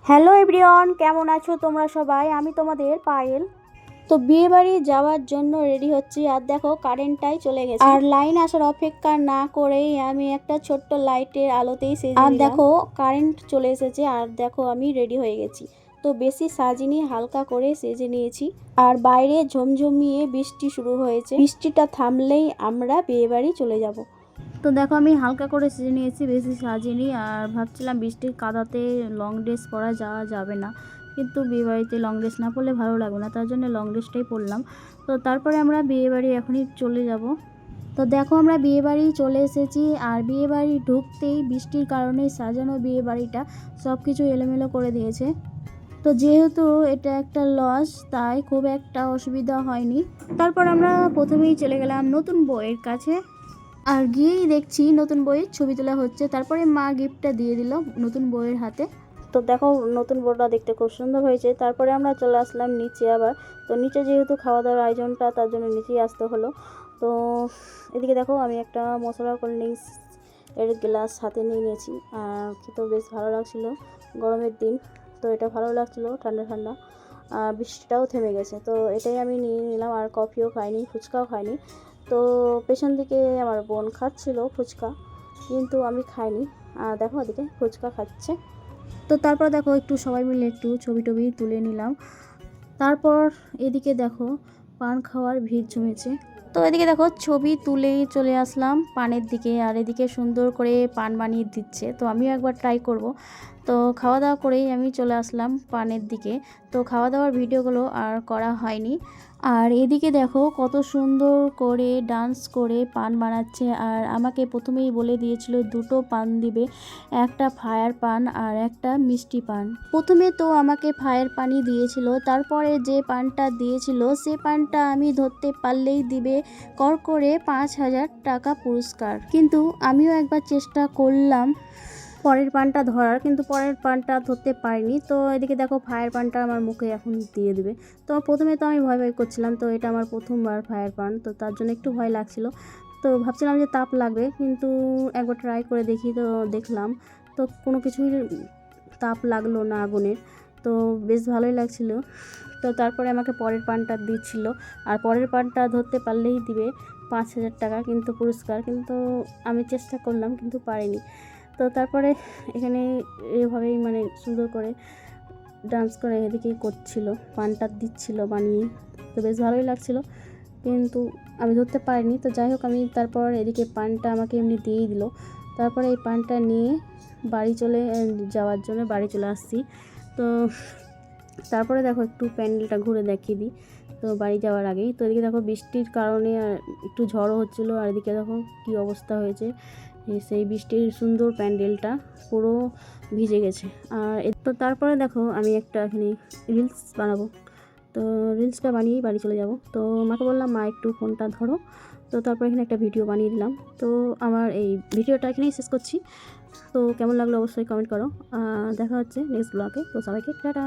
Hello everyone, কেমন আছো তোমরা সবাই? আমি তোমাদের পায়েল। তো বিয়ে বাড়ি যাওয়ার জন্য রেডি হচ্ছি। আর দেখো কারেন্টটাই চলে গেছে, আর লাইন আসার অপেক্ষা না করেই আমি একটা ছোট্ট লাইটের আলোতেই সেজে নিলাম। আর দেখো কারেন্ট চলে এসেছে, আর দেখো আমি রেডি হয়ে গেছি। তো বেশি সাজিনি, হালকা করে সেজে নিয়েছি। আর বাইরে ঝমঝমিয়ে বৃষ্টি শুরু হয়েছে, বৃষ্টিটা থামলেই আমরা বিয়ে বাড়ি চলে যাব। তো দেখো আমি হালকা করে সেজে নিয়েছি, বেশি সাজিনি। আর ভাবছিলাম বৃষ্টির কাদাতে লং ড্রেস পরা যাওয়া যাবে না, কিন্তু বিয়েবাড়িতে লং ড্রেস না পরলে ভালো লাগবে না, তার জন্য লং ড্রেসটাই পরলাম। তো তারপরে আমরা বিয়েবাড়ি এখনই চলে যাব। তো দেখো আমরা বিয়েবাড়ি চলে এসেছি, আর বিয়েবাড়ি ঢুকতেই বৃষ্টির কারণে সাজানো বিয়েবাড়িটা সব কিছু এলোমেলো করে দিয়েছে। তো যেহেতু এটা একটা লজ, তাই খুব একটা অসুবিধা হয়নি। তারপর আমরা প্রথমেই চলে গেলাম নতুন বউয়ের কাছে, আর গিয়েই দেখছি নতুন বউয়ের ছবি তোলা হচ্ছে। তারপরে মা গিফটটা দিয়ে দিল নতুন বউয়ের হাতে। তো দেখো নতুন বউটা দেখতে খুব সুন্দর হয়েছে। তারপরে আমরা চলে আসলাম নিচে আবার। তো নিচে যেহেতু খাওয়া দাওয়ার আয়োজনটা, তার জন্য নিচেই আসতে হলো। তো এদিকে দেখো আমি একটা মশলা কোল্ড ড্রিঙ্কস এর গ্লাস হাতে নিয়ে নিয়েছি, আর খেতেও বেশ ভালো লাগছিলো। গরমের দিন তো এটা ভালো লাগছিলো, ঠান্ডা ঠান্ডা। বৃষ্টিটাও থেমে গেছে, তো এটাই আমি নিয়ে নিলাম। আর কফিও খাইনি, ফুচকাও খাইনি। তো পেছন দিকে আমার বোন খাচ্ছিল ফুচকা, কিন্তু আমি খাইনি। দেখো ওদিকে ফুচকা খাচ্ছে। তো তারপর দেখো একটু সবাই মিলে একটু ছবি টবি তুলে নিলাম। তারপর এদিকে দেখো পান খাওয়ার ভিড় জমেছে। তো এদিকে দেখো ছবি তুলেই চলে আসলাম পানের দিকে, আর এদিকে সুন্দর করে পান বানিয়ে দিচ্ছে। তো আমিও একবার ট্রাই করব। তো খাওয়া দাওয়া করেই আমি চলে আসলাম পানের দিকে। তো খাওয়া দাওয়ার ভিডিওগুলো আর করা হয়নি। আর এদিকে দেখো কত সুন্দর করে ডান্স করে পান বানাচ্ছে। আর আমাকে প্রথমেই বলে দিয়েছিল দুটো পান দিবে, একটা ফায়ার পান আর একটা মিষ্টি পান। প্রথমে তো আমাকে ফায়ার পানই দিয়েছিল, তারপরে যে পানটা দিয়েছিল সে পানটা আমি ধরতে পারলেই দিবে কর করে 5,000 টাকা পুরস্কার। কিন্তু আমিও একবার চেষ্টা করলাম পরের পানটা ধরার, কিন্তু পরের পানটা ধরতে পারিনি। তো এদিকে দেখো ফায়ার পানটা আমার মুখে এখন দিয়ে দেবে। তো প্রথমে তো আমি ভয় করছিলাম, তো এটা আমার প্রথমবার ফায়ার পান, তো তার জন্য একটু ভয় লাগছিল। তো ভাবছিলাম যে তাপ লাগবে, কিন্তু একবার ট্রাই করে দেখি। তো দেখলাম তো কোনো কিছুই তাপ লাগলো না আগুনের, তো বেশ ভালোই লাগছিল। তো তারপরে আমাকে পরের পানটা দিচ্ছিল, আর পরের পানটা ধরতে পারলেই দিবে 5,000 টাকা কিন্তু পুরস্কার। কিন্তু আমি চেষ্টা করলাম, কিন্তু পারিনি। তো তারপরে এখানে এভাবেই মানে সুন্দর করে ডান্স করে এদিকে করছিল, পানটা দিচ্ছিল বানিয়ে। তো বেশ ভালোই লাগছিল, কিন্তু আমি ধরতে পারিনি। তো যাই হোক, আমি তারপর এদিকে পানটা আমাকে এমনি দিয়েই দিল। তারপরে এই পানটা নিয়ে বাড়ি চলে যাওয়ার জন্য বাড়ি চলে আসছি। তো তারপরে দেখো একটু প্যান্ডেলটা ঘুরে দেখিয়ে দিই। তো বাড়ি যাওয়ার আগেই তো এদিকে দেখো বৃষ্টির কারণে একটু ঝড়ও হচ্ছিলো, আর এদিকে দেখো কী অবস্থা হয়েছে। সেই বৃষ্টির সুন্দর প্যান্ডেলটা পুরো ভিজে গেছে। আর তো তারপরে দেখো আমি একটা এখানে রিলস বানাবো। তো রিলসটা বানিয়েই বাড়ি চলে যাব। তো মাকে বললাম মা একটু ফোনটা ধরো। তো তারপর এখানে একটা ভিডিও বানিয়ে দিলাম। তো আমার এই ভিডিওটা এখানেই শেষ করছি। তো কেমন লাগলো অবশ্যই কমেন্ট করো। দেখা হচ্ছে নেক্সট ব্লগে। তো সবাইকে টাটা।